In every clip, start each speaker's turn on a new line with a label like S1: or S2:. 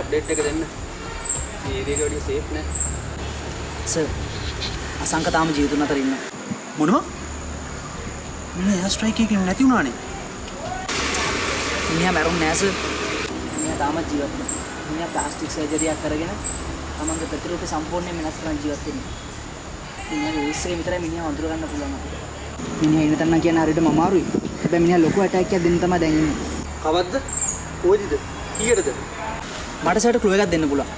S1: Update එක දෙන්න. මේ ඒරියා එක වඩා සේෆ් නෑ.
S2: සර් අසංක තාම ජීවිතුන් අතර ඉන්නවා.
S1: මොනවා? මිනිහා එයා ස්ට්‍රයික් එකකින් නැති වුණානේ.
S2: මිනිහා මැරුන්නේ නැහැ සර්. මිනිහා තාමත් ජීවත් වෙනවා. මිනිහා ප්ලාස්ටික් සර්ජරි එකක් කරගෙන තමන්ගේ ප්‍රතිරූපය සම්පූර්ණයෙන් වෙනස් කරන් ජීවත් වෙනවා. මිනිහාගේ වයස එක විතරයි මිනිහා වඳුර ගන්න පුළුවන් අපිට. මිනිහා ඉන්න තැන කියන හරියටම අමාරුයි. හැබැයි මිනිහා ලොකු ඇටැක් එකක් දෙන්න තමයි දැන් ඉන්නේ.
S1: කවද්ද? කොයිද? කීයටද?
S2: මට සර්ට ක්ලූ එකක් දෙන්න පුළුවන්.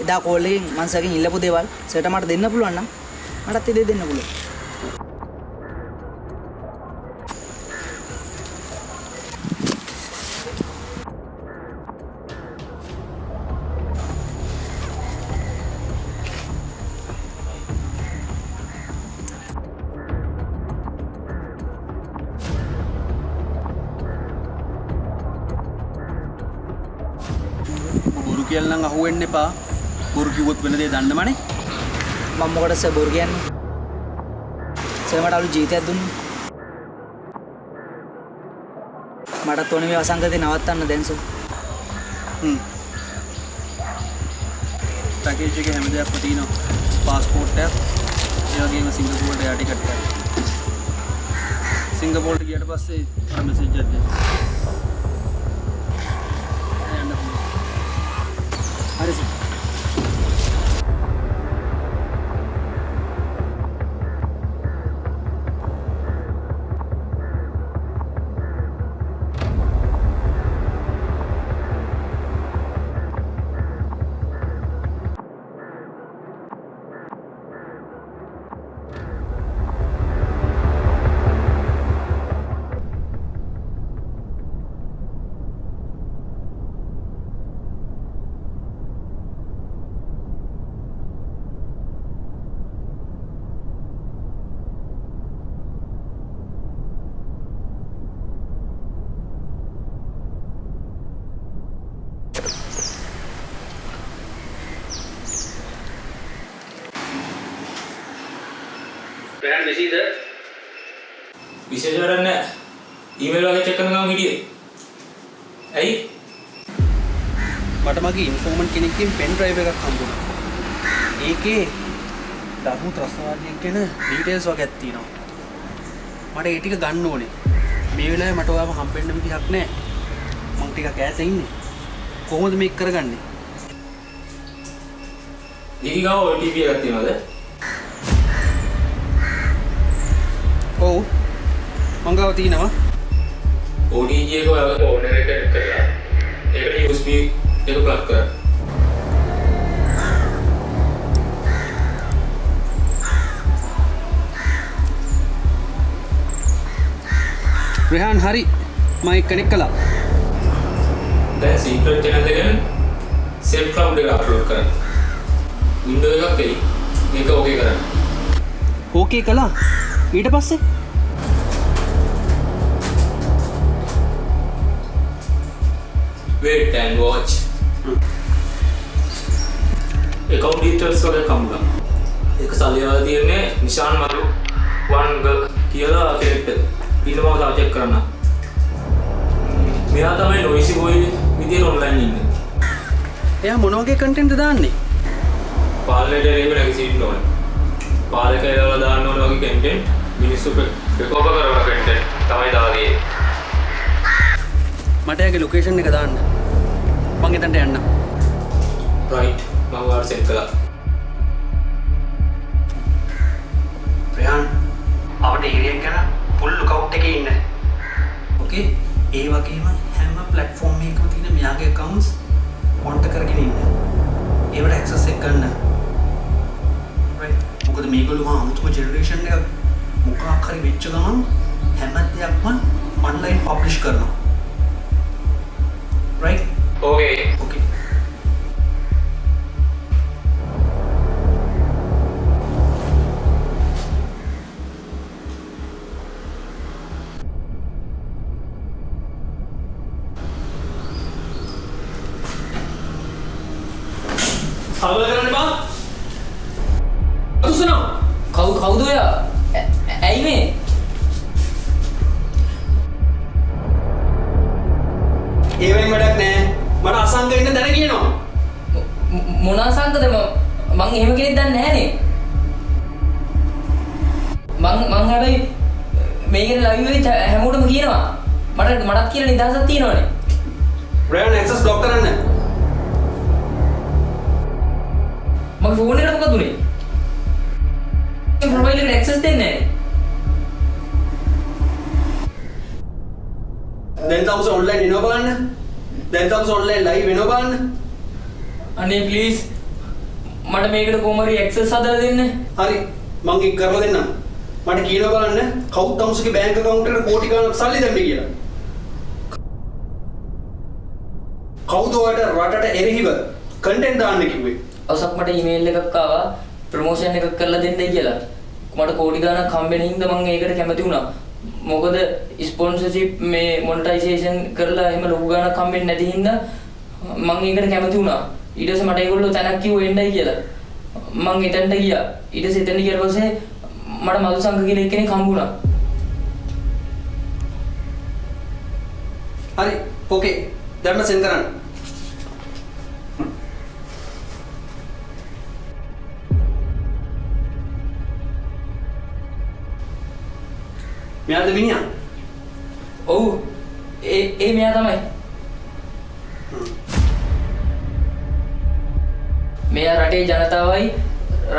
S2: එදා කෝල් එකෙන් මං සර්ගෙන් ඉල්ලපු දේවල් සර්ට මට දෙන්න පුළුවන් නම් මටත් ඒ දේ දෙන්න පුළුවන්.
S1: බොරු කියලා නම් අහුවෙන්න එපා. බොරු කිව්වොත් වෙන දේ දන්නමනේ.
S2: මම මොකටද සර් බොරු කියන්නේ? සර් මට අලුත් ජීවිතයක් දුන්නා. මටත් ඕනේ මේ වසංගතේ නවත්තන්න දැන් සර්.
S1: පැකේජ් එකේ හැම දෙයක්ම තියෙනවා. පාස්පෝර්ට් එක, ඒ වගේම සිංගප්පූරුවට යා ටිකට් එක. සිංගප්පූරුවට ගියට පස්සේ අර මෙසේජ් එකක් දෙන්න.
S2: හරි සර්.
S3: ප්‍රහාන් මෙසේජ්
S4: විශේෂ වැඩක් නැහැ. ඊමේල් වගේ චෙක් කරන ගමන් හිටියේ. ඇයි?
S1: මට මගේ ඉන්ෆෝමන්ට් කෙනෙක්ගෙන් පෙන් ඩ්‍රයිව් එකක් හම්බුණා. ඒකේ දරුණු ත්‍රස්තවාදියෙක් ගැන ඩීටේල්ස් වගේක් තියෙනවා. මට ඒ ටික ගන්න ඕනේ. මේ වෙලාවේ මට ඔයාව හම්බෙන්න විදිහක් නැහැ. මං ටිකක් ඈත ඉන්නේ. කොහොමද මේක කරගන්නේ?
S4: ඊගාව OTP එකක් තියෙනවද?
S1: ඔව්. මං ගාව තියෙනවා.
S4: OTG එක ඔයාගේ ෆෝන් එකට කරලා ඒකට USB එක ප්ලග් කරන්න.
S1: රෙහාන් හරි. මම ඒක කනෙක්ට් කළා.
S4: දැන් සීක්‍රට් channel එකෙන් self cloud එක අප්ලෝඩ් කරන්න. window එකක් එයි. මේක ඕකේ කරන්න.
S1: ඕකේ කළා. ඊට පස්සේ
S4: wait and watch. account details වගේ කම්බුණා. ඒක සල්ලියවල තියෙන්නේ නිශාන් මරු වන්ග කියලා කෙනෙක්ට. ඊළඟව තව චෙක් කරන්න. මෙයා තමයි noisy boy විදියට online ඉන්නේ.
S1: එයා මොන වගේ කන්ටෙන්ට් දාන්නේ?
S4: පාලනයට එරෙහිව නැගිටින්න ඕනේ. පාලකයලා දාන්න ඕන වගේ කන්ටෙන්ට් මිනිස්සු ප්‍රකෝප කරන කන්ටෙන්ට් තමයි දාන්නේ.
S1: මට එයාගේ ලොකේෂන් එක දාන්න. මං එතනට යන්න.
S4: right මම වාට සෙන්ඩ් කළා.
S1: ප්‍රයාන් අපේ ඒරියා එක ගැන ෆුල් ලුක්අවුට් එකේ ඉන්න. ඕකේ. ඒ වගේම හැම platform එකකම තියෙන මෙයාගේ accounts මොනිටර් කරගෙන ඉන්න. ඒවට access එක ගන්න. right. මොකද මේගොල්ලෝ මා අමුතුම generation එක මොකක් හරි වෙච්ච ගමන් හැම දෙයක්ම online publish කරනවා. right.
S4: okay
S1: okay.
S4: කවුද කරන්නේ බං? අතුසනෝ කවුද ඔයා? ඇයි මේ?
S1: ඒවෙන් වැඩක් නෑ. මට අසංක ඉන්න දැන කියනවා.
S2: මොන අසංකද මං එහෙම කෙනෙක් දන්නේ නැහනේ. මං හැබැයි මේකට ලයිව් වෙච්ච හැමෝටම කියනවා. මටත් කියලා නිදහසක් තියෙනවනේ.
S1: රයන් ඇක්සස් බ්ලොක් කරන්න.
S2: මගේ ෆෝන් එකට මොකද උනේ? ප්‍රොෆයිල් එකට ඇක්සස් දෙන්නේ නැහැ.
S1: දැන් තමයි ඔන්ලයින් එනවා බලන්න. දැන් තමයි ඔන්ලයින් ලයිව් වෙනවා බලන්න.
S2: අනේ ප්ලීස් මට මේකට කොහොම හරි ඇක්සස් හදලා දෙන්න.
S1: හරි මං ඒක කරලා දෙන්නම්. මට කියනවා බලන්න කවුද තමුසගේ බැංක් account එකට කෝටි ගණන් සල්ලි දැම්මේ කියලා. කවුද ඔයාලට රටට එරෙහිව කන්ටෙන්ට් දාන්න කිව්වේ?
S2: අවසක් මට ඊමේල් එකක් ආවා ප්‍රොමෝෂන් එකක් කරලා දෙන්නයි කියලා. මට කෝටි ගණන් හම්බෙන හින්දා මම ඒකට කැමති වුණා. මොකද ස්පොන්සර්ෂිප් මේ මොනිටයිසේෂන් කරලා එහෙම ලොකු ගණනක් හම්බෙන්නේ නැති හින්දා මම ඒකට කැමති වුණා. ඊට පස්සේ මට ඒගොල්ලෝ තැනක් කිව්වා එන්නයි කියලා. මම එතනට ගියා. ඊට පස්සේ එතන ගියාට පස්සේ මට මధు සංඝ කියලා එක්කෙනෙක් හම්බුණා.
S1: හරි ඕකේ දැම්ම සෙන්ඩ් කරන්න. මෙයාද මිනිහා?
S2: ඔව් ඒ මෙයා තමයි. මෙයා රටේ ජනතාවයි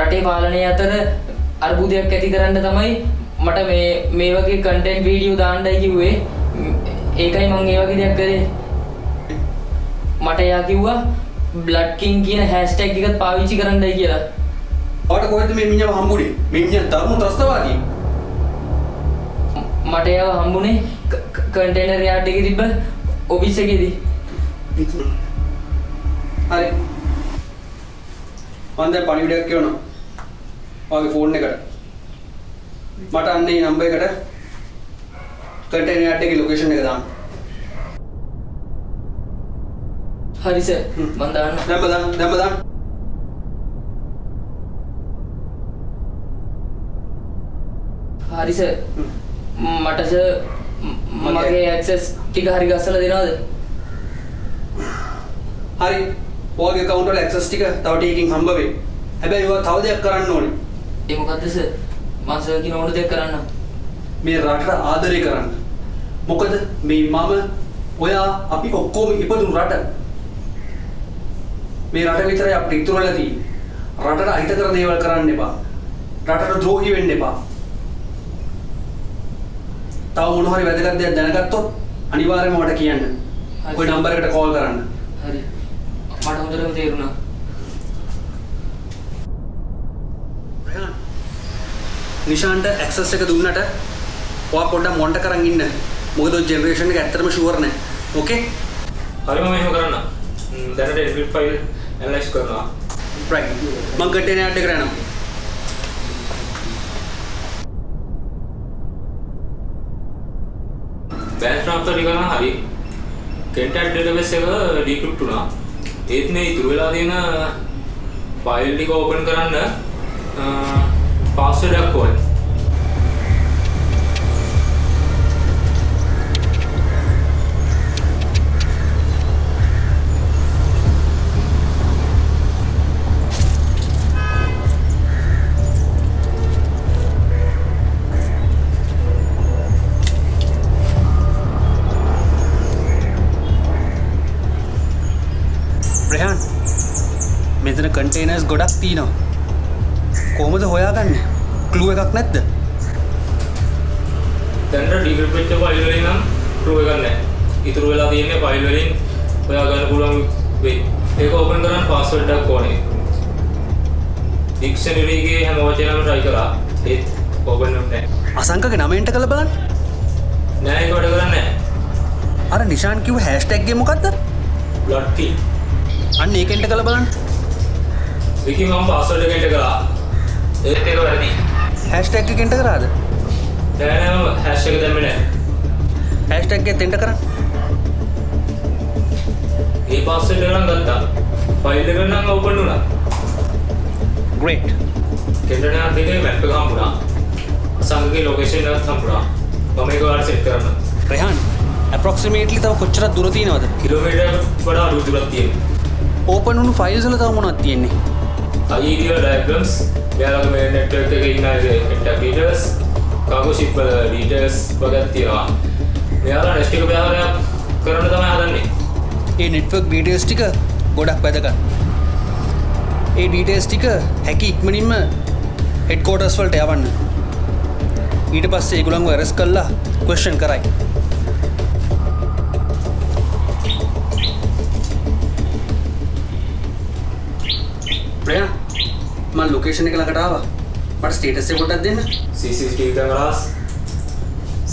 S2: රටේ පාලනය අතර අර්බුදයක් ඇති කරන්න තමයි මට මේ වගේ කන්ටෙන්ට් වීඩියෝ දාන්නයි කිව්වේ. ඒකයි මම ඒ වගේ දෙයක් කරේ. මට එයා කිව්වා බ්ලඩ් කිං කියන හැෂ්ටැග් එකත් පාවිච්චි කරන්නයි කියලා.
S1: ඔයාලට කොහෙද මේ මිනිහව හම්බුනේ? මේ මිනිහා ධර්ම ත්‍රස්තවාදී.
S2: මට එයාව හම්බුනේ කන්ටේනර් යාඩ් එකේ තිබ්බ ඔෆිස් එකේදී.
S1: හරි. මම දැන් පණිවිඩයක් කියවනවා. ඔයාගේ ෆෝන් එකට. මට අන්න මේ නම්බර් එකට කන්ටේනර් යාඩ් එකේ ලොකේෂන් එක දාන්න.
S2: හරි සර් මම දාන්න.
S1: දැම්ම දාන්න.
S2: හරි සර් මට සර් මගේ ඇක්සස් ටික හරි ගස්සලා දෙනවද?
S1: හරි. ඔයාගේ account වල access ටික තව ටිකකින් හම්බ වෙයි. හැබැයි ඔයා තව දෙයක් කරන්න ඕනේ.
S2: ඒ මොකද්ද සර්? මම සර් කියන ඕන දෙයක් කරන්න.
S1: මේ රටට ආදරය කරන්න. මොකද මේ මම ඔයා අපි ඔක්කොම ඉපදුණු රට. මේ රට විතරයි අපිට ඉතුරු වෙලා තියෙන්නේ. රටට අහිත කර දේවල් කරන්න එපා. රටට ද්‍රෝහී වෙන්න එපා. තව මොන හරි වැදගත් දෙයක් දැනගත්තොත් අනිවාර්යයෙන්ම මට කියන්න. ඔය නම්බර් එකට කෝල් කරන්න.
S2: හරි. මට හොඳටම තේරුණා.
S1: රයන් නිෂාන්ට ඇක්සස් එක දුන්නට ඔයා පොඩ්ඩක් මොන්ට කරන් ඉන්න. මොකද ඔය ජෙනරේෂන් එක ඇත්තටම ෂුවර් නැහැ. ඕකේ?
S4: හරි මම එහෙම කරන්න. දැනට එඩිට් ෆයිල් ඇනලයිස් කරනවා.
S1: රයිට්. මම කන්ටේනර් යාඩ් එකට යනවා.
S4: බෑන්ක් ට්‍රාන්ස්ෆර් එක නම් හරි. කන්ටැක්ට් ඩේටාබේස් එක ඩික්‍රිප්ට් වුණා. ඒත් මේ ඉතුරු වෙලා තියෙන ෆයිල් ටික ඕපන් කරන්න පාස්වර්ඩ් එකක් ඕනේ.
S1: රයන් මෙතන කන්ටේනර්ස් ගොඩක් තියෙනවා. කොහොමද හොයාගන්නේ? ක්ලූ එකක් නැද්ද?
S4: දැනට ඩික්‍රිප්ට් වෙච්ච ෆයිල් වලින් නම් ක්ලූ එකක් නැහැ. ඉතුරු වෙලා තියෙන්නේ ෆයිල් වලින් හොයා ගන්න පුළුවන් වෙයි. ඒක ඕපන් කරන්න පාස්වර්ඩ් එකක් ඕනේ. ඩික්ෂනරි එකේ හැම වචනයක්ම try කරා. ඒත් ඕපන් වෙන්නේ නැහැ.
S1: අසංකගේ නම එන්ටර් කරලා බලන්න.
S4: නෑ ඒක වැඩ කරන්නේ නැහැ.
S1: අර නිෂාන් කිව්ව හැෂ්ටැග් එක මොකද්ද?
S4: බ්ලඩ් කිල්.
S1: අන්න ඒක එන්ටර් කරලා බලන්න.
S4: විකි මම පාස්වර්ඩ් එක එන්ටර් කරා. ඒත් ඒක වැරදි.
S1: හැෂ්ටැග් එක එන්ටර් කරාද?
S4: නෑ නෑ මම හැෂ් එක දැම්මේ නැහැ.
S1: හැෂ්ටැග් එක එන්ටර් කරන්න.
S4: ඒ පාස්වර්ඩ් එක නම් ගත්තා. ෆයිල් එක නම් ඕපන් වුණා.
S1: ග්‍රේට්.
S4: කෙන්ටර්නා දෙකේ මැප් එක හම්බුණා. සංගගේ ලොකේෂන් එකත් හම්බුණා. මම ඒක ඔයාලට සෙට් කරන්න.
S1: රයන් approximately තව කොච්චරක් දුර තියෙනවද?
S4: කිලෝමීටර් වඩා අඩු දුරක් තියෙනවා.
S1: open වුණු files වල තව මොනවද තියෙන්නේ?
S4: IEDR diagrams, මෙයාලගේ මේ network එකේ ඉන්න details, cargo ship වල details වගේ තියෙනවා. මෙයාලා next එක ව්‍යවහාරයක් කරන්න තමයි හදන්නේ.
S1: ඒ network details ටික ගොඩක් වැදගත්. ඒ details ටික හැකි ඉක්මනින්ම headquarters වලට යවන්න. ඊට පස්සේ ඒගොල්ලන්ව arrest කරලා question කරයි. ප්‍රියා මම ලොකේෂන් එක ළඟට ආවා. මට ස්ටේටස් එක පොඩ්ඩක් දෙන්න.
S4: CCTV cameras,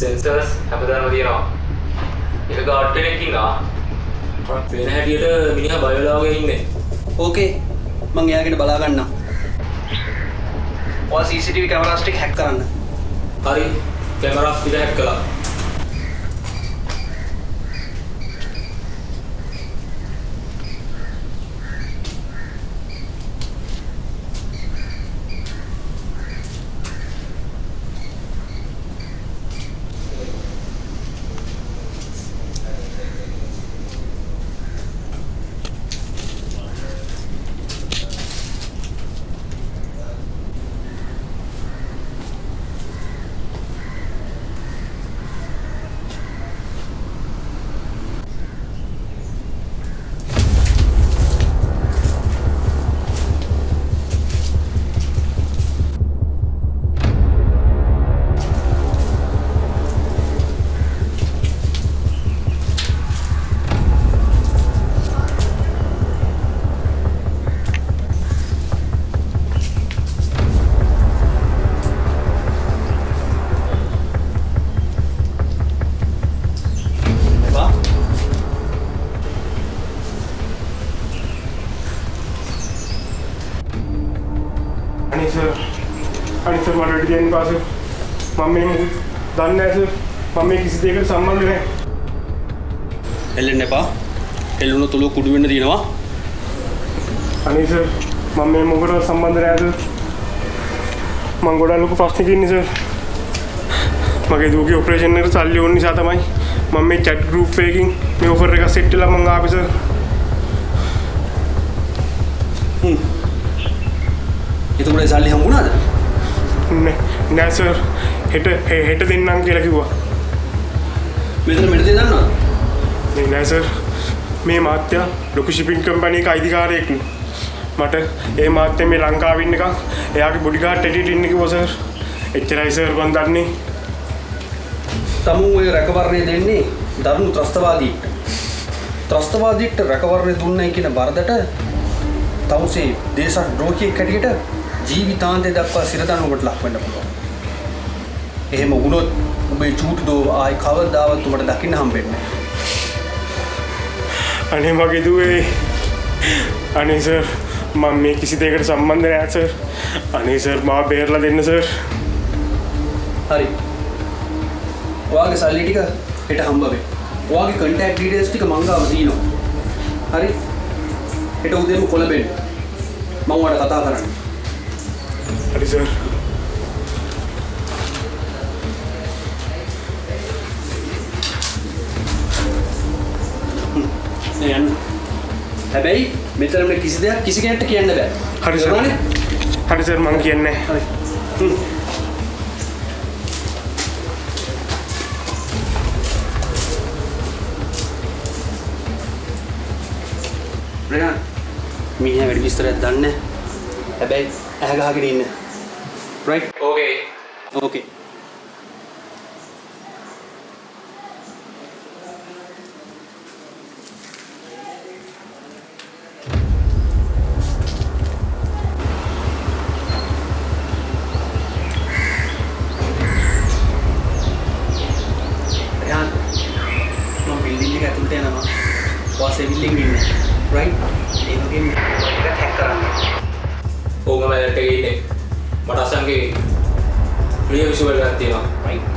S4: sensors හැමදාම තියෙනවා. එක ගාඩ් කෙනෙක් ඉන්නවා. වෙන හැටියට මිනිහා බය වෙලා වගේ ඉන්නේ.
S1: ඕකේ මං එයාගෙන බලා ගන්නම්. ඔයා CCTV කැමරාස් ටික හැක් කරන්න.
S4: හරි. කැමරාස් ටික හැක් කළා.
S3: අනිත් මට වැඩි දෙන්න පාසෙ මම මේ දන්නේ නැහැ සර් මම මේ කිසි දෙයකට සම්බන්ධ නැහැ.
S1: එල්ලෙන්න එපා. එල්ලුණු තුල කුඩු වෙන්න තියෙනවා.
S3: අනේ සර් මම මේ මොකටද සම්බන්ධ නැහැ සර්. මම ගොඩක් ලොකු ප්‍රශ්නයක ඉන්නේ සර්. මගේ දුවගේ ඔපරේෂන් එකට සල්ලි ඕන නිසා තමයි මම මේ chat group එකකින් මේ ඔෆර් එක සෙට් වෙලා මම ආවේ සර්.
S1: එතකොට සල්ලි හම්බුණාද?
S3: නෑ සර් හෙට දෙන්නම් කියලා කිව්වා.
S1: මෙතන මෙතන දන්නවද?
S3: නෑ සර් මේ මාත්‍යා ලොකු ෂිපින් කම්පැනි එක අයිතිකාරයෙක් නේ. මට ඒ මාත්‍යා මේ ලංකාවේ ඉන්න එක එයාගේ බොඩිගාඩ් හැටියට ඉන්න කිව්වා සර්. එච්චරයි සර් මන් දන්නේ.
S1: තමුන් ඔය රැකවරණය දෙන්නේ දරුණු ත්‍රස්තවාදීන්ට. ත්‍රස්තවාදීන්ට රැකවරණය දුන්නයි කියන බරදට තමුසේ දේශද්‍රෝහියෙක් හැටියට ජීවිතාන්තය දක්වා සිරදඬුවමට ලක් වෙන්න පුළුවන්. එහෙම වුණොත් ඔබේ චූටි දෝ ආයි කවදාවත් උඹට දකින්න හම්බෙන්නේ නැහැ.
S3: අනේ මගේ දුවේ අනේ සර් මම මේ කිසි දෙයකට සම්බන්ධ නැහැ සර්. අනේ සර් මාව බේරලා දෙන්න සර්.
S1: හරි. ඔයාගේ සල්ලි ටික හෙට හම්බ වෙයි. ඔයාගේ contact details ටික මං ගාව තියෙනවා. හරි. හෙට උදේම කොළඹෙන්න. මම ඔයාලට කතා කරන්නේ.
S3: හරි සර්.
S1: නේ යන්න. හැබැයි මෙතන මේ කිසි දෙයක් කිසි කෙනෙක්ට කියන්න බෑ.
S3: හරි සර්. හරි සර් මං කියන්නේ.
S1: හරි. රෙහාන් මිනිහා වැඩි විස්තරයක් දන්නේ නැහැ. හැබැයි ඇහ ගහගෙන ඉන්න. right?
S4: Okay.
S1: Okay. රෙහාන් මම බිල්ඩින් එක ඇතුළට යනවා. ඔයා සිවිල් එකේ ඉන්න. right? ඒ වගේම ටිකක් හැක් කරන්න.
S4: ඕගම වැඩට ඉන්නේ. මට අසංගේ ක්ලියර් විෂුවල් එකක් තියෙනවා.
S1: right?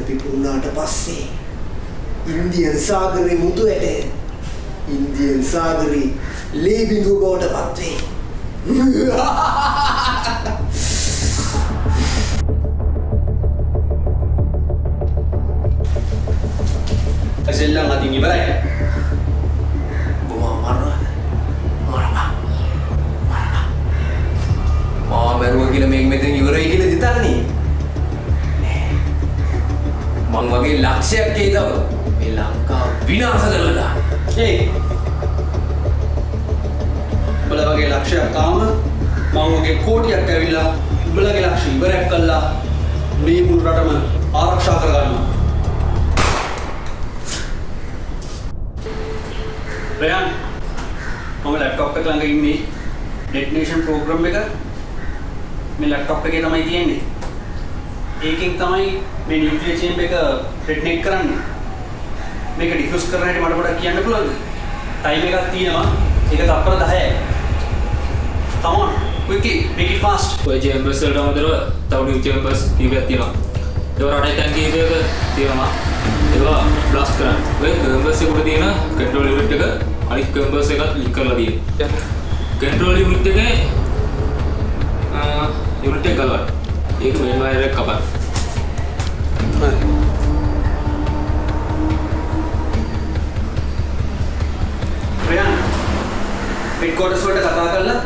S5: පිපුණාට පස්සේ ඉන්දියන් සාගරේ මුතු ඇට ඉන්දියන් සාගරේ ලේ බිඳුව බවට පත් වේ.
S1: සෙල්ලම් අතින් ඉවරයි.
S5: ගොවා මරනවාද? මරපන්. මා මරුවා කියලා මේක මෙතන ඉවරයි කියලා හිතන්නේ. මං වගේ ලක්ෂයක් ඒ තව මේ ලංකාව විනාශ කරලා දාන්න.
S1: ඒ උඹලා වගේ ලක්ෂයක් ආවම මම වගේ කෝටියක් ඇවිල්ලා උඹලගේ ලක්ෂ ඉවරයක් කළා මේ මුළු රටම ආරක්ෂා කරගන්නවා. රයන් මම ලැප්ටොප් එක ළඟ ඉන්නේ ඩෙටනේෂන් ප්‍රෝග්‍රෑම් එක මේ ලැප්ටොප් එකේ තමයි තියෙන්නේ. ඒකෙන් තමයි මේ නියුක්ලියර් චේම්බර් එක ඩෙටනේට් කරන්නේ. මේක ඩිෆියුස් කරන හැටි මට පොඩ්ඩක් කියන්න පුළුවන්ද? ටයිම් එකක් තියෙනවා. ඒක තත්පර 10යි. Come on, quickly, make it fast.
S4: ඔය චේම්බර්ස් වලට අමතරව තව නිව් චේම්බර්ස් කීපයක් තියෙනවා. ඒවා රටේ තැන් කීපයක තියෙනවා. ඒවා බ්ලාස්ට් කරන්න. ඔය කම්බර්ස් එකට තියෙන කන්ට්‍රෝල් යුනිට් එක අනිත් කම්බර්ස් එකත් ලින්ක් කරලා තියෙනවා. කන්ට්‍රෝල් යුනිට් එකේ යුනිට් එක ගලවන්න. ඒක මේන් වයර් එක කපන්න.
S1: හරි. රයන් හෙඩ්ක්වෝටර්ස් වලට කතා කරලා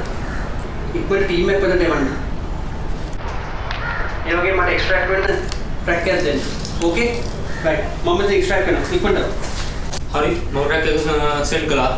S1: ඉක්මනට ටීම් එක පොතට එවන්න. ඒ වගේම මට එක්ස්ට්‍රැක්ට් වෙන්න ට්‍රැක් එකක් දෙන්න. ඕකේ? රයිට්. මම මෙතන එක්ස්ට්‍රැක්ට් කරනවා. ඉක්මනට.
S4: හරි මම රැක් එක සෙන්ඩ් කළා.